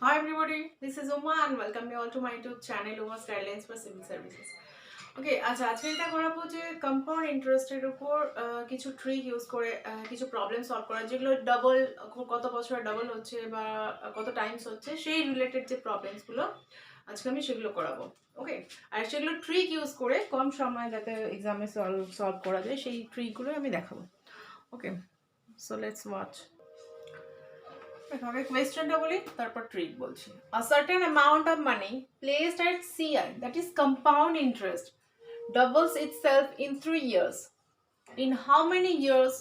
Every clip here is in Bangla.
Hi everybody, this is Uma and welcome you all to my YouTube channel Uma's Guidelines for Civil Services. ওকে আচ্ছা আজকে এটা করাবো যে কম্পাউন্ড ইন্টারেস্টের উপর কিছু ট্রিক ইউজ করে কিছু প্রবলেম সলভ করা যেগুলো ডাবল কত বছরে ডাবল হচ্ছে বা কত টাইমস হচ্ছে সেই রিলেটেড যে প্রবলেমসগুলো আজকে আমি সেগুলো করাবো। ওকে, আর সেগুলো ট্রিক ইউজ করে কম সময় যাতে এক্সামে সলভ করা যায় সেই ট্রিকগুলো আমি দেখাবো। ওকে, সো লেটস ওয়াচ। কোয়েশ্চেনটা বলি তারপর ট্রিক বলছি। A certain amount of money placed at CI, that is compound interest, doubles itself in 3 years. In how many years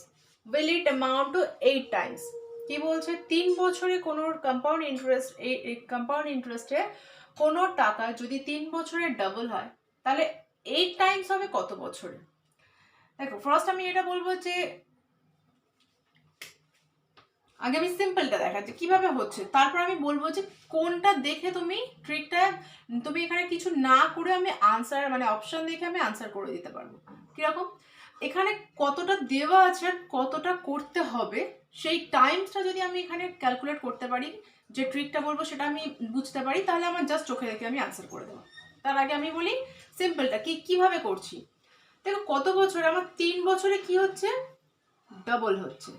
will it amount to 8 times? কি বলছে 3 বছরে কোনো কম্পাউন্ড ইন্টারেস্টে কোনো টাকা যদি 3 বছরে ডাবল হয় তাহলে 8 টাইমস হবে কত বছরে? দেখো ফার্স্ট আমি এটা বলবো যে আগে আমি সিম্পলটা দেখাচ্ছি কিভাবে হচ্ছে, তারপর আমি বলবো যে কোনটা দেখে তুমি ট্রিকটা তুমি এখানে কিছু না করে আমি আনসার মানে অপশন দেখে আমি আনসার করে দিতে পারবো। কিরকম এখানে কতটা দেওয়া আছে আর কতটা করতে হবে সেই টাইমসটা যদি আমি এখানে ক্যালকুলেট করতে পারি, যে ট্রিকটা বলবো সেটা আমি বুঝতে পারি, তাহলে আমার জাস্ট চোখে দেখে আমি আনসার করে দেবো। তার আগে আমি বলি সিম্পলটা কিভাবে করছি। দেখো কত বছরে আমার 3 বছরে কি হচ্ছে ডাবল হচ্ছে,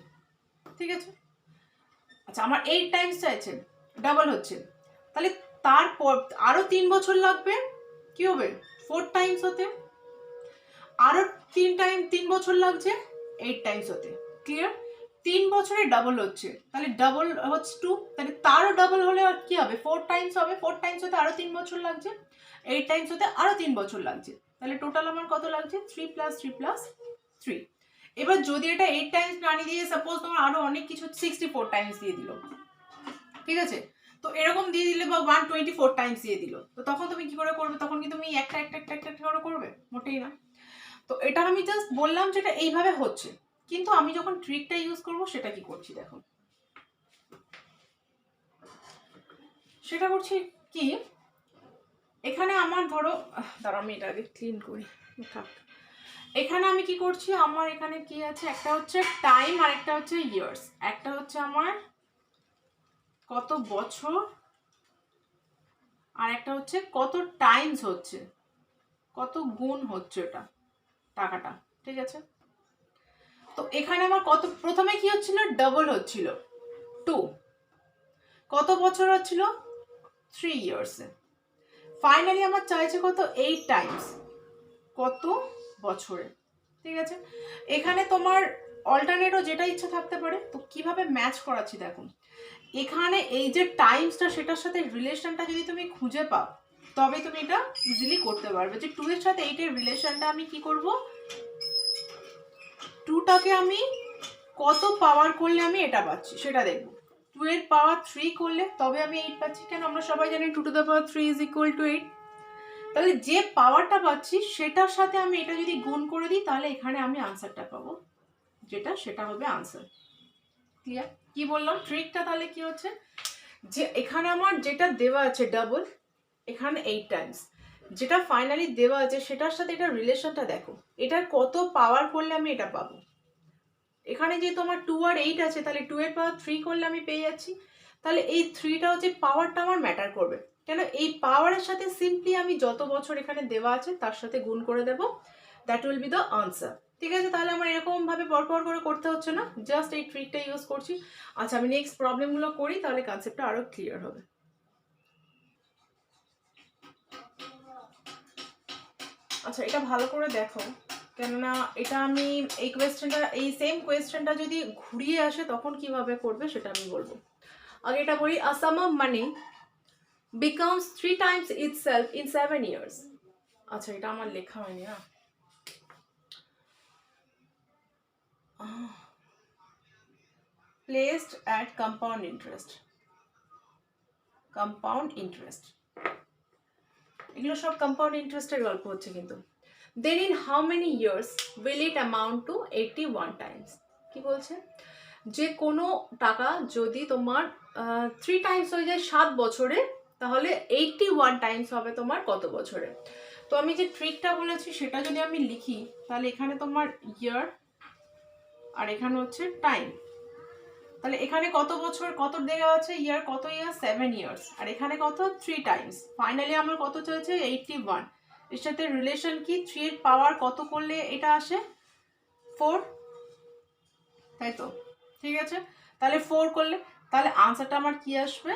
ঠিক আছে। আচ্ছা আমার 8 টাইমস চাইছে ডাবল হচ্ছে, তাহলে তারপর আরো 3 বছর লাগবে কি হবে 4 টাইমস হতে, আরো 3 বছর লাগছে 8 টাইমস হতে। ক্লিয়ার? 3 বছরে ডাবল হচ্ছে তাহলে ডাবল হচ্ছে 2, তাহলে তারও ডাবল হলে আর কি হবে 4 টাইমস হবে, 4 টাইমস হতে আরো 3 বছর লাগছে, 8 টাইমস হতে আরো 3 বছর লাগছে, তাহলে টোটাল আমার কত লাগছে 3 + 3 + 3। এবার যদি এটা 8 টাইমস না দিয়ে সাপোজ তোমার আরো অনেক কিছু 64 টাইমস দিয়ে দিল, ঠিক আছে, তো এরকম দিয়ে দিলে বা 124 টাইমস দিয়ে দিল, তো তখন তুমি কি করে করবে? তখন কি তুমি একটা একটা একটা একটা করে করবে? মোটেই না। তো এটা আমি জাস্ট বললাম যেটা এইভাবে হচ্ছে, কিন্তু আমি যখন ট্রিকটা ইউজ করব সেটা কি করছি দেখো। সেটা করছি কি, এখানে আমার ধরো দাঁড়া আমি এটা আগে ক্লিন করি, থাক। এখানে আমি কি করছি, আমার এখানে কি আছে, একটা হচ্ছে টাইম আর একটা হচ্ছে ইয়ার্স, একটা হচ্ছে আমার কত বছর আর একটা হচ্ছে কত টাইমস হচ্ছে, কত গুণ হচ্ছে ওটা টাকাটা, ঠিক আছে। তো এখানে আমার কত প্রথমে কি হচ্ছিল ডাবল হচ্ছিল 2, কত বছর হচ্ছিল 3 ইয়ার্সে, ফাইনালি আমার চাইছে কত 8 টাইমস, কত বছরে, ঠিক আছে। এখানে তোমার অল্টারনেটও যেটা ইচ্ছা থাকতে পারে, তো কিভাবে ম্যাচ করাচ্ছি দেখো। এখানে এই যে টাইমসটা সেটার সাথে রিলেশনটা যদি তুমি খুঁজে পাও তবে তুমি এটা ইজিলি করতে পারবে, যে 2 এর সাথে 8 এর রিলেশনটা আমি কি করব, 2টাকে আমি কত পাওয়ার করলে আমি এটা পাচ্ছি সেটা দেখব। 2 এর পাওয়ার 3 করলে তবে আমি 8 পাচ্ছি, কেন আমরা সবাই জানি 2 to the power 3 is equal to 8। তাহলে যে পাওয়ারটা পাচ্ছি সেটার সাথে আমি এটা যদি গুণ করে দিই তাহলে এখানে আমি আনসারটা পাবো, যেটা সেটা হবে আনসার। ক্লিয়ার? কি বললাম ট্রিকটা তাহলে কি হচ্ছে, যে এখানে আমার যেটা দেওয়া আছে ডাবল, এখানে 8 টাইমস, যেটা ফাইনালি দেওয়া আছে সেটার সাথে এটা রিলেশনটা দেখো, এটার কত পাওয়ার করলে আমি এটা পাবো। এখানে যেহেতু আমার 2 আর 8 আছে তাহলে 2 এর পাওয়ার 3 করলে আমি পেয়ে যাচ্ছি, তাহলে এই 3টা হচ্ছে পাওয়ারটা আমার ম্যাটার করবে, কেন এই পাওয়ারের সাথে সিম্পলি আমি যত বছর এখানে দেওয়া আছে তার সাথে গুণ করে দেব, that will be the answer. ঠিক আছে, তাহলে আমার এরকম ভাবে পরপর করে করতে হচ্ছে না, জাস্ট এই ট্রিকটা ইউজ করছি। আচ্ছা আমি নেক্সট প্রবলেমগুলো করি তাহলে কনসেপ্টটা আরো ক্লিয়ার হবে। আচ্ছা এটা ভালো করে দেখো, কেননা এটা আমি এই কোয়েশ্চেনটা এই সেম কোয়েশ্চেনটা যদি ঘুরিয়ে আসে তখন কিভাবে করবে সেটা আমি বলবো। আগে এটা বলি, a sum of money becomes 3 times itself in 7 years. আচ্ছা এটা আমার লেখা হয়নি না, placed at compound interest, এগুলো সব কম্পাউন্ড ইন্টারেস্টের গল্প হচ্ছে কিন্তু। Then in how many years will it amount to 81 times. কি বলছে, যে কোনো টাকা যদি তোমার 3 টাইমস হয়ে যায় 7 বছরে, তাহলে 81 টাইমস হবে তোমার কত বছরে। তো আমি যে ট্রিকটা বলেছি সেটা যদি আমি লিখি তাহলে এখানে তোমার ইয়ার আর এখানে হচ্ছে টাইম, তাহলে এখানে কত বছর কত দেওয়া আছে ইয়ার, কত ইয়ার 7 ইয়ার্স, আর এখানে কত 3 টাইমস। ফাইনালি আমার কত চলছে 81। এর সাথে রিলেশন কি 3 এর পাওয়ার কত করলে এটা আসে 4, তাই তো? ঠিক আছে, তাহলে 4 করলে তাহলে আনসারটা আমার কি আসবে,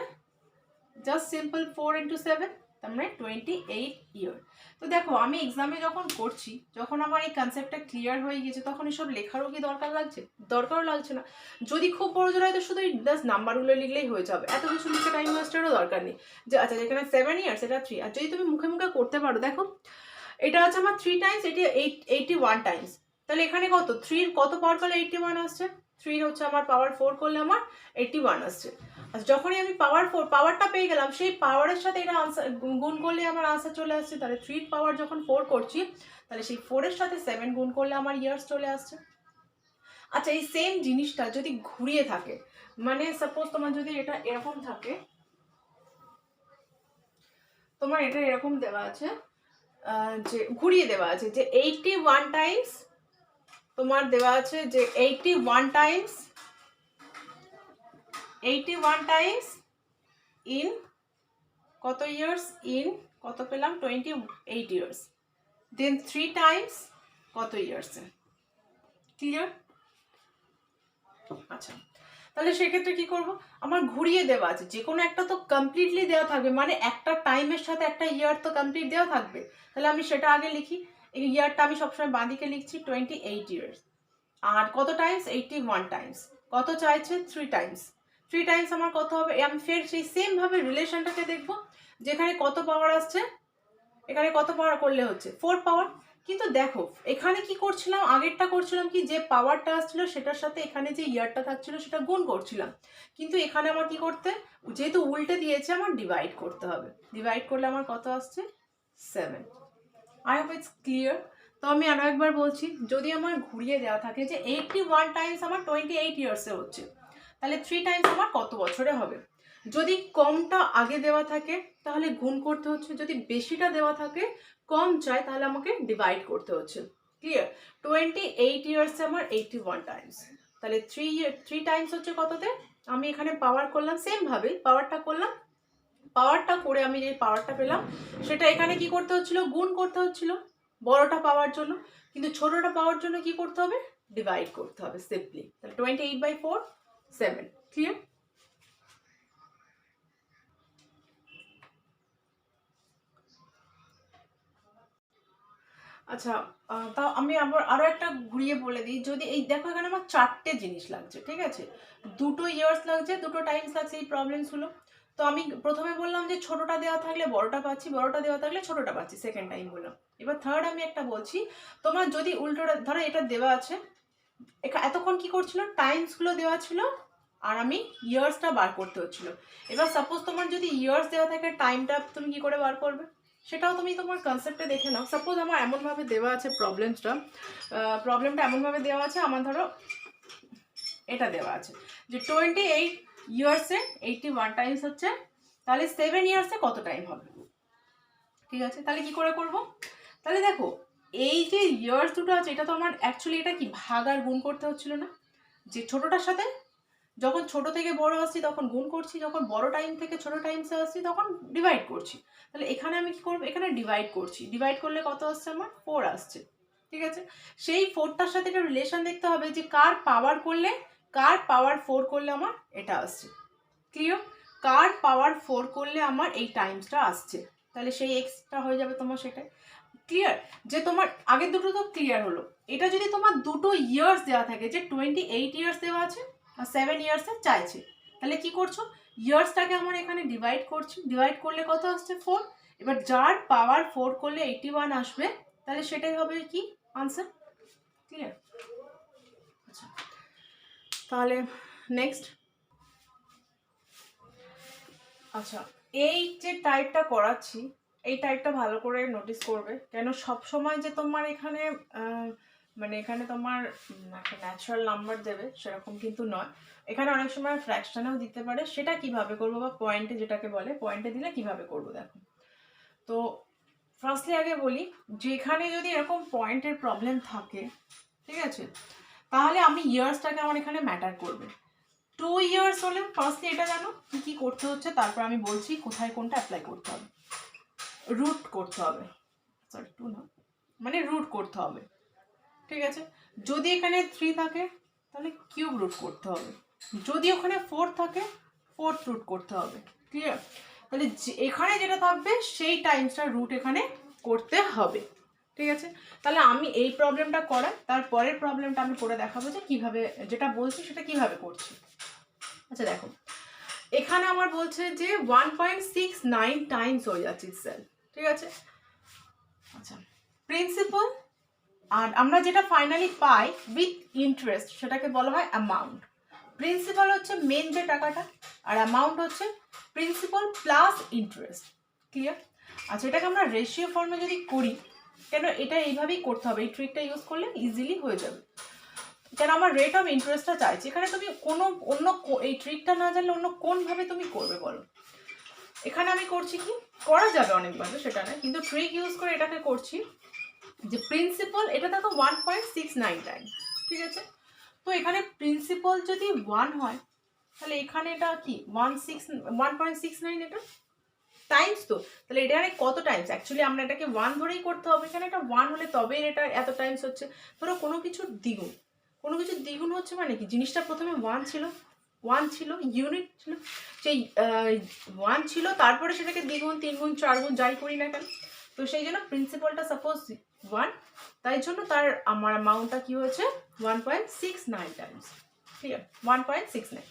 জাস্ট সিম্পল 4 ইন্টু 7, তার মানে 28 ইয়ার। তো দেখো আমি এক্সামে যখন করছি, যখন আমার এই কনসেপ্টটা ক্লিয়ার হয়ে গেছে, তখন এসব লেখারও কি দরকার লাগছে? দরকারও লাগছে না। যদি খুব বড় জোর হয় তো শুধু জাস্ট নাম্বারগুলো লিখলেই হয়ে যাবে, এত কিছু লিখে টাইম ওয়েস্টেরও দরকার নেই। যে আচ্ছা যেখানে 7 ইয়ার্স এটা 3, আর যদি তুমি মুখে মুখে করতে পারো, দেখো এটা আছে আমার 3 টাইমস, এটি 81 টাইমস, তাহলে এখানে কত 3 কত পাওয়ার করলে 81 আসছে, 3 হচ্ছে আমার পাওয়ার 4 করলে আমার 81 আসছে। আচ্ছা যখনই আমি পাওয়ার 4 পাওয়ারটা পেয়ে গেলাম, সেই পাওয়ারের সাথে এটা আনসার গুণ করলে আমার আনসার চলে আসছে। তাহলে 3 পাওয়ার যখন 4 করছি, তাহলে সেই 4 এর সাথে 7 গুণ করলে আমার ইয়ার্স চলে আসছে। আচ্ছা এই সেম জিনিসটা যদি ঘুরিয়ে থাকে, মানে সাপোজ তোমার যদি এটা এরকম থাকে, তোমার এটা এরকম দেওয়া আছে, যে ঘুরিয়ে দেওয়া আছে যে 81 টাইমস, তোমার দেওয়া আছে যে 81 টাইমস ইন কত ইয়ার্স, ইন কত পেলাম 28 ইয়ার্স, দেন 3 টাইমস কত ইয়ার্সে। ক্লিয়ার? আচ্ছা তাহলে সেক্ষেত্রে কি করব, আমার ঘুরিয়ে দেওয়া আছে, যে কোনো একটা তো কমপ্লিটলি দেওয়া থাকবে, মানে একটা টাইমের সাথে একটা ইয়ার তো কমপ্লিট দেওয়া থাকবে। তাহলে আমি সেটা আগে লিখি, এই ইয়ারটা আমি সবসময় বাঁদিকে লিখছি 28 ইয়ার্স, আর কত টাইমস 81 টাইমস, কত চাইছে 3 টাইমস, 3 টাইমস আমার কত হবে, আমি ফের সেই সেম ভাবে রিলেশনটাকে দেখবো, যেখানে কত পাওয়ার আসছে, এখানে কত পাওয়ার করলে হচ্ছে 4 পাওয়ার। কিন্তু দেখো এখানে কি করছিলাম, আগেরটা করছিলাম কি, যে পাওয়ারটা আসছিল সেটার সাথে এখানে যে ইয়ারটা থাকছিল সেটা গুণ করছিলাম, কিন্তু এখানে আমার কি করতে, যেহেতু উল্টে দিয়েছে আমার ডিভাইড করতে হবে, ডিভাইড করলে আমার কত আসছে 7। I hope it's clear. তো আমি আরো একবার বলছি, যদি আমার ঘুরিয়ে দেওয়া থাকে যে 81 টাইমস আমার 28 ইয়ার্সে হচ্ছে, তাহলে 3 টাইমস আমার কত বছরে হবে। যদি কমটা আগে দেওয়া থাকে তাহলে গুণ করতে হচ্ছে, যদি বেশিটা দেওয়া থাকে কম চাই তাহলে আমাকে ডিভাইড করতে হচ্ছে। ক্লিয়ার? 28 ইয়ার্সে আমার 81 টাইমস, তাহলে 3 টাইমস হচ্ছে কততে, আমি এখানে পাওয়ার করলাম সেম ভাবে, পাওয়ারটা করলাম, পাওয়ারটা করে আমি যে পাওয়ারটা পেলাম সেটা এখানে কি করতে হচ্ছিল, গুণ করতে হচ্ছিল বড়টা পাওয়ার জন্য, কিন্তু ছোটটা পাওয়ার জন্য কি করতে হবে, ডিভাইড করতে হবে সিম্পলি। তাহলে 28/4 7। ক্লিয়ার? আচ্ছা তাও আমি আবার আরো একটা ঘুরিয়ে বলে দিই, যদি এই দেখো এখানে আমার 4টে জিনিস লাগছে, ঠিক আছে, 2 ইয়ার্স লাগছে, 2 টাইমস লাগছে, এই প্রবলেমস হলো। তো আমি প্রথমে বললাম যে ছোটটা দেওয়া থাকলে বড়টা পাচ্ছি, বড়টা দেওয়া থাকলে ছোটটা পাচ্ছি, সেকেন্ড টাইম বললাম। এবার থার্ড আমি একটা বলছি, তোমার যদি উল্টোটা ধরো এটা দেওয়া আছে, এতক্ষণ কি করছিল, টাইমস গুলো দেওয়া ছিল আর আমি ইয়ার্সটা বার করতে হচ্ছিল। এবার সাপোজ তোমার যদি ইয়ার্স দেওয়া থাকে, টাইমটা তুমি কি করে বার করবে সেটাও তুমি তোমার কনসেপ্টে দেখে নাও। সাপোজ আমার এমনভাবে দেওয়া আছে প্রবলেমটা এমনভাবে দেওয়া আছে, আমার ধরো এটা দেওয়া আছে যে 28 ইয়ার্সে 81 টাইমস হচ্ছে, তাহলে 7 ইয়ার্সে কত টাইম হবে। ঠিক আছে, তাহলে কি করে করব, তাহলে দেখো এই যে ইয়ার্স দুটো আছে, এটা তো আমার অ্যাকচুয়ালি এটা কি ভাগ আর গুণ করতে হচ্ছিল না, যে ছোটটার সাথে যখন ছোট থেকে বড় আসছি তখন গুণ করছি, যখন বড় টাইম থেকে ছোট টাইমসে আসছি তখন ডিভাইড করছি। তাহলে এখানে আমি কি করব, এখানে ডিভাইড করছি, ডিভাইড করলে কত আসছে আমার 4 আসছে। ঠিক আছে, সেই 4টার সাথে একটা রিলেশন দেখতে হবে যে কার পাওয়ার 4 করলে আমার এটা আসছে। ক্লিয়ার? কার পাওয়ার 4 করলে আমার এই টাইমসটা আসছে, তাহলে সেই এক্সটা হয়ে যাবে তোমার সেটাই। ক্লিয়ার? যে তোমার আগের দুটো তো ক্লিয়ার হলো, এটা যদি তোমার দুটো ইয়ার্স দেওয়া থাকে, যে 28 ইয়ার্স দেওয়া আছে আর 7 ইয়ার্সে চাইছে, তাহলে কি করছো, ইয়ার্সটাকে আমার এখানে ডিভাইড করছি, ডিভাইড করলে কত আসছে 4। এবার যার পাওয়ার 4 করলে 81 আসবে, তাহলে সেটাই হবে কি আনসার। ক্লিয়ার? আচ্ছা তাহলে নেক্সট, আচ্ছা এই যে টাইপটা করাচ্ছি, এই টাইপটা ভালো করে নোটিস করবে, কেন সব সময় যে তোমার এখানে মানে এখানে তোমার একটা ন্যাচারাল নাম্বার দেবে সেরকম কিন্তু নয়, এখানে অনেক সময় ফ্র্যাকশনেও দিতে পারে। সেটা কিভাবে করবো, বা পয়েন্টে যেটাকে বলে, পয়েন্টে দিলে কিভাবে করবো দেখো। তো ফার্স্টলি আগে বলি, যেখানে যদি এরকম পয়েন্টের প্রবলেম থাকে, ঠিক আছে, তাহলে আমি ইয়ার্সটাকে আমার এখানে ম্যাটার করবে। 2 ইয়ার্স হলে ফার্স্টলি এটা জানো কি কি করতে হচ্ছে, তারপর আমি বলছি কোথায় কোনটা অ্যাপ্লাই করতে হবে। রুট করতে হবে, সরি 2 না, মানে রুট করতে হবে, ঠিক আছে। যদি এখানে 3 থাকে তাহলে কিউব রুট করতে হবে, যদি ওখানে 4 থাকে 4th রুট করতে হবে, ক্লিয়ার। তাহলে এখানে যেটা থাকবে সেই টাইমসটা রুট এখানে করতে হবে, ঠিক আছে। তাহলে আমি এই প্রবলেমটা করাই, তারপরের প্রবলেমটা আমি করে দেখাবো যে কীভাবে, যেটা বলছি সেটা কিভাবে করছি। আচ্ছা দেখো, এখানে আমার বলছে যে 1.69 টাইমস হয়ে যাচ্ছে ইটসেলফ, ঠিক আছে। আচ্ছা, প্রিন্সিপাল আর আমরা যেটা ফাইনালি পাই উইথ ইন্টারেস্ট সেটাকে বলা হয় অ্যামাউন্ট। প্রিন্সিপাল হচ্ছে মেন যে টাকাটা, আর অ্যামাউন্ট হচ্ছে প্রিন্সিপাল প্লাস ইন্টারেস্ট, ক্লিয়ার। আচ্ছা, এটাকে আমরা রেশিও ফর্মে যদি করি, কেন এটা এইভাবেই করতে হবে, এই ট্রিকটা ইউজ করলে ইজিলি হয়ে যাবে। কেন আমার রেট অফ ইন্টারেস্টটা চাইছি, এখানে তুমি কোনো অন্য এই ট্রিকটা না জানলে অন্য কোনভাবে তুমি করবে বলো। এখানে আমি করছি কি, করা যাবে অনেকভাবে সেটা না, কিন্তু ট্রিক ইউজ করে এটাকে করছি যে প্রিন্সিপাল, এটা দেখো 1.69 টাইম, ঠিক আছে। তো এখানে প্রিন্সিপাল যদি 1 হয় তাহলে এখানে এটা কি 1.69 এটা টাইমস, তো তাহলে এটা কত টাইমস, অ্যাকচুয়ালি আমরা এটাকে 1 ধরেই করতে হবে, এখানে এটা 1 হলে তবেই এটা এত টাইমস হচ্ছে। ধরো কোনো কিছুর দ্বিগুণ, কোনো কিছুর দ্বিগুণ হচ্ছে মানে কি, জিনিসটা প্রথমে 1 ছিল ইউনিট ছিল, সেই 1 ছিল, তারপরে সেটাকে দ্বিগুণ 3 গুণ 4 গুণ যাই করি না কেন, তো সেই জন্য প্রিন্সিপালটা সাপোজ 1, তাই জন্য তার আমার অ্যামাউন্টটা কি হয়েছে 1.69 টাইমস, ঠিক আছে 1.69।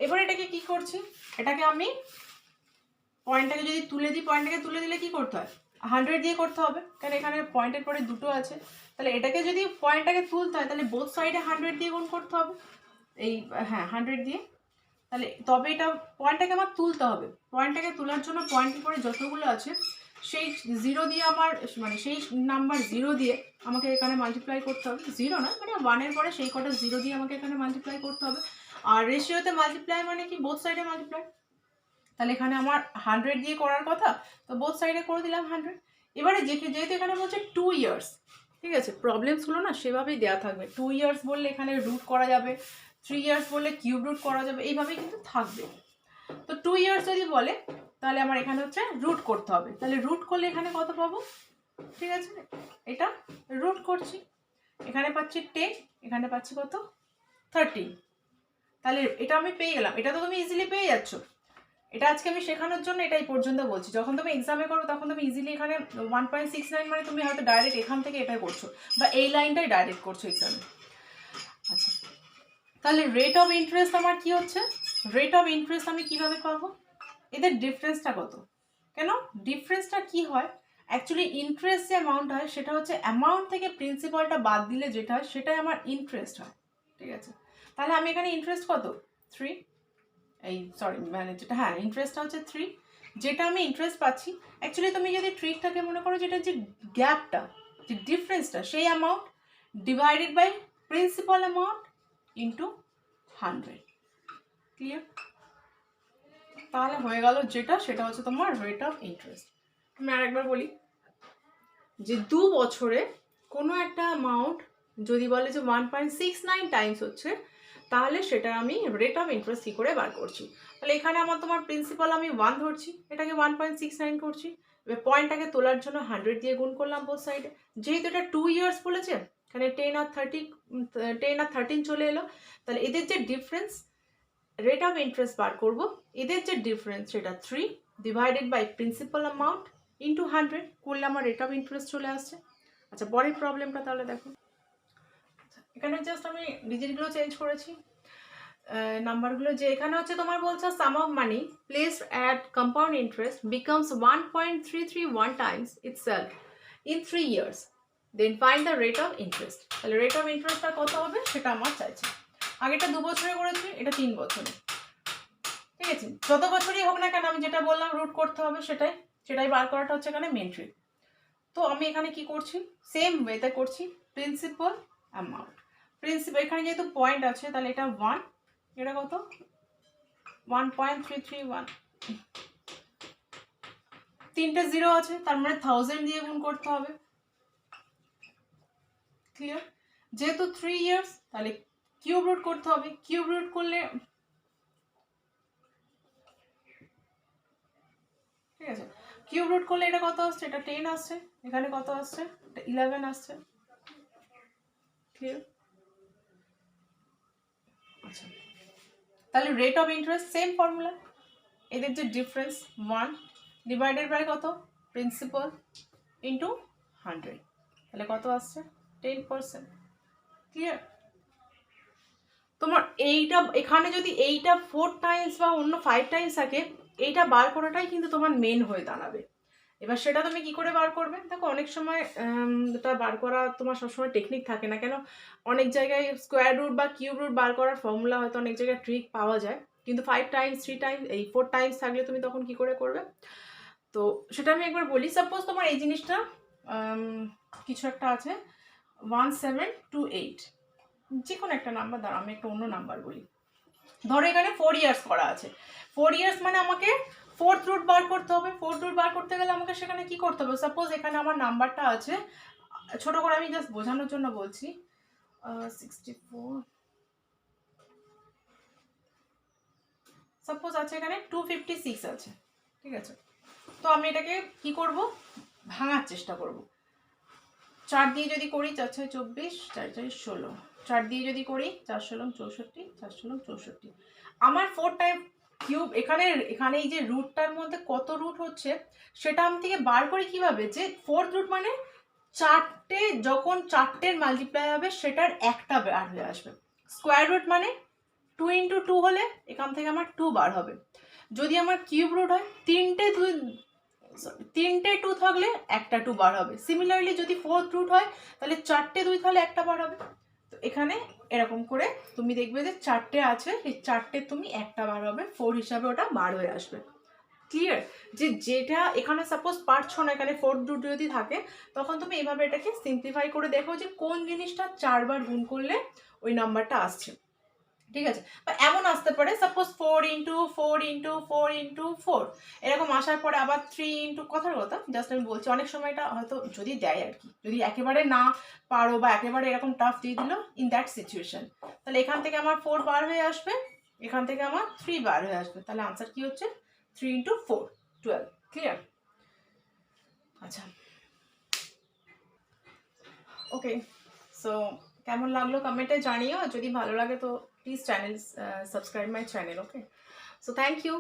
এবার এটাকে কি করছি, এটাকে আমি পয়েন্টটাকে যদি তুলে দিই, পয়েন্টটাকে তুলে দিলে কি করতে হয় 100 দিয়ে করতে হবে, কারণ এখানে পয়েন্টের পরে দুটো আছে। তাহলে এটাকে যদি পয়েন্টটাকে তুলতে হয় তাহলে বোথ সাইডে 100 দিয়ে গুণ করতে হবে, এই হ্যাঁ 100 দিয়ে, তাহলে তবে এটা পয়েন্টটাকে আমার তুলতে হবে। পয়েন্টটাকে তোলার জন্য পয়েন্টের পরে যতগুলো আছে সেই 0 দিয়ে আমার, মানে সেই নাম্বার 0 দিয়ে আমাকে এখানে মাল্টিপ্লাই করতে হবে, 0 না মানে 1-এর পরে সেই কটা 0 দিয়ে আমাকে এখানে মাল্টিপ্লাই করতে হবে। আর রেশিওতে মাল্টিপ্লাই মানে কি বোথ সাইডে মাল্টিপ্লাই, তাহলে এখানে আমার 100 দিয়ে করার কথা, তো বোথ সাইডে করে দিলাম 100। এবারে যেহেতু এখানে বলছে 2 ইয়ার্স, ঠিক আছে, প্রবলেমসগুলো না সেভাবেই দেওয়া থাকবে। 2 ইয়ার্স বললে এখানে রুট করা যাবে, 3 ইয়ার্স বললে কিউব রুট করা যাবে, এইভাবেই কিন্তু থাকবে। তো 2 ইয়ার্স যদি বলে তাহলে আমার এখানে হচ্ছে রুট করতে হবে, তাহলে রুট করলে এখানে কত পাবো, ঠিক আছে, এটা রুট করছি, এখানে পাচ্ছি 10, এখানে পাচ্ছি কত 13, তাহলে এটা আমি পেয়ে গেলাম। এটা তো তুমি ইজিলি পেয়ে যাচ্ছ, এটা আজকে আমি শেখানোর জন্য এটাই পর্যন্ত বলছি। যখন তুমি এক্সামে করো তখন তুমি ইজিলি এখানে 1.69 মানে তুমি হয়তো ডাইরেক্ট এখান থেকে এটাই করছো, বা এই লাইনটাই ডাইরেক্ট করছো এক্সামে। আচ্ছা, তাহলে রেট অফ ইন্টারেস্ট আমার কি হচ্ছে, রেট অফ ইন্টারেস্ট আমি কিভাবে পাবো, এদের ডিফারেন্সটা কত, কেন ডিফারেন্সটা কি হয়, অ্যাকচুয়ালি ইন্টারেস্ট যে অ্যামাউন্ট হয় সেটা হচ্ছে অ্যামাউন্ট থেকে প্রিন্সিপালটা বাদ দিলে যেটা হয় সেটাই আমার ইন্টারেস্ট হয়, ঠিক আছে। তাহলে আমি এখানে ইন্টারেস্ট কত 3, এই সরি মানে যেটা হ্যাঁ ইন্টারেস্টটা হচ্ছে 3, যেটা আমি ইন্টারেস্ট পাচ্ছি। অ্যাকচুয়ালি তুমি যদি ট্রিকটাকে মনে করো যেটা যে গ্যাপটা, যে ডিফারেন্সটা, সেই amount divided by principal amount into 100, clear. তাহলে হয়ে গেল যেটা, সেটা হচ্ছে তোমার রেট অফ ইন্টারেস্ট। আমি আরেকবার বলি যে 2 বছরে কোনো একটা অ্যামাউন্ট যদি বলে যে 1.69 টাইমস হচ্ছে, তাহলে সেটা আমি রেট অফ ইন্টারেস্ট কী করে বার করছি। তাহলে এখানে আমার তোমার প্রিন্সিপাল আমি 1 ধরছি, এটাকে 1.69 করছি, এবার পয়েন্টটাকে তোলার জন্য 100 দিয়ে গুণ করলাম বোথ সাইডে, যেহেতু এটা 2 ইয়ার্স বলেছে, এখানে 10 আর 13 চলে এলো, তাহলে এদের যে ডিফারেন্স রেট অফ ইন্টারেস্ট বার করব, এদের যে ডিফারেন্স সেটা 3 divided by principal amount into 100 করলে আমার রেট অফ ইন্টারেস্ট চলে আসছে। আচ্ছা, পরের প্রবলেমটা তাহলে দেখো, এখানে জাস্ট আমি ডিজিটগুলো চেঞ্জ করেছি, নাম্বারগুলো, যে এখানে হচ্ছে তোমার বলছে sum of money placed at compound interest becomes 1.331 times itself in 3 years, then find the rate of interest. তাহলে রেট অফ ইন্টারেস্টটা কত হবে সেটা আমার চাইছে। আগেটা 2 বছরে করেছি, এটা 3 বছরে, ঠিক আছে। যত বছরই হোক না কেন আমি যেটা বললাম রুট করতে হবে সেটাই বার করাটা হচ্ছে এখানে মেন ট্রিক। তো আমি এখানে কি করছি, সেম ওয়েতে করছি, প্রিন্সিপাল অ্যামাউন্ট, প্রিন্সিপাল এখানে যেহেতু পয়েন্ট আছে তাহলে এটা 1, এটা কত 1.331, 3টে 0 আছে তার মানে 1000 দিয়ে গুণ করতে হবে, ক্লিয়ার। যেহেতু 3 ইয়ার্স তাহলে কিউব রুট করতে হবে, কিউব রুট করলে ঠিক আছে, কিউব রুট করলে এটা কত আসছে, এটা 10 আসছে, এখানে কত আসছে, এটা 11 আসছে। ক্লিয়ার? আচ্ছা, তাহলে rate of interest same formula, এদের যে ডিফারেন্স 1 ডিভাইডেড বাই কত, প্রিন্সিপাল ইন্টু 100, তাহলে কত আসছে, 10%। ক্লিয়ার? তোমার এইটা এখানে যদি এইটা 4 টাইমস বা অন্য 5 টাইমস থাকে, এইটা বার করাটাই কিন্তু তোমার মেন হয়ে দাঁড়াবে। এবার সেটা তুমি কি করে বার করবে, দেখো অনেক সময় এটা বার করা তোমার সবসময় টেকনিক থাকে না, কেন অনেক জায়গায় স্কোয়ার রুট বা কিউব রুট বার করার ফর্মুলা হয়তো অনেক জায়গায় ট্রিক পাওয়া যায়, কিন্তু 5 টাইমস 3 টাইমস এই 4 টাইমস থাকলে তুমি তখন কি করে করবে। তো সেটা আমি একবার বলি, সাপোজ তোমার এই জিনিসটা কিছু একটা আছে 1728, যে কোনো একটা নাম্বার, দাঁড়া আমি একটা অন্য নাম্বার বলি, ধরো এখানে 4 ইয়ার্স করা আছে, 4 ইয়ার্স মানে আমাকে 4th রুট বার করতে হবে। 4th রুট বার করতে গেলে আমাকে সেখানে কি করতে হবে, সাপোজ এখানে আমার নাম্বারটা আছে, ছোট করে আমি জাস্ট বোঝানোর জন্য বলছি, 64, সাপোজ আছে এখানে 256 আছে, ঠিক আছে। তো আমি এটাকে কি করব, ভাঙার চেষ্টা করব। 4 দিয়ে যদি করি 4 6 24, 4 4 16, 4 দিয়ে যদি করি 4 16 64, 4 16 64, আমার 4 টাইম কিউব এখানে এখানে এই যে রুটটার মধ্যে কত রুট হচ্ছে সেটা আমি থেকে বার করি কিভাবে, যে 4th রুট মানে 4টে, যখন 4টের মাল্টিপ্লাই হবে সেটার একটা বার হয়ে আসবে। স্কোয়ার রুট মানে 2 ইন্টু 2 হলে এখান থেকে আমার 2 বার হবে। যদি আমার কিউব রুট হয় তিনটে 2 থাকলে একটা 2 বার হবে। সিমিলারলি যদি 4th রুট হয় তাহলে 4টে 2 থাকলে একটা বার হবে। তো এখানে এরকম করে তুমি দেখবে যে 4টে আছে, এই 4টে তুমি একটা বার হবে, 4 হিসাবে ওটা বার হয়ে আসবে। ক্লিয়ার? যে যেটা এখানে সাপোজ পারছো না, এখানে 4th রুট যদি থাকে তখন তুমি এইভাবে এটাকে সিম্পলিফাই করে দেখো যে কোন জিনিসটা 4 বার গুণ করলে ওই নাম্বারটা আসছে। ঠিক আছে, বা এমন আসতে পারে সাপোজ 4 ইন্টু 4 ইন্টু 4 ইন্টু 4, এরকম আসার পরে আবার 3 ইন্টু, কথার কথা জাস্ট আমি বলছি, অনেক সময় এটা হয়তো যদি দেয় আর কি, যদি একেবারে না পারো বা একেবারে এরকম টাফ দিয়ে দিল ইন দ্যাট সিচুয়েশন, তাহলে এখান থেকে আমার 4 বার হয়ে আসবে, এখান থেকে আমার 3 বার হয়ে আসবে, তাহলে আনসার কি হচ্ছে 3 ইন্টু 4 12। ক্লিয়ার? আচ্ছা, ওকে, সো কেমন লাগলো কমেন্টে জানিও, যদি ভালো লাগে তো please channel subscribe my channel. Okay, so thank you.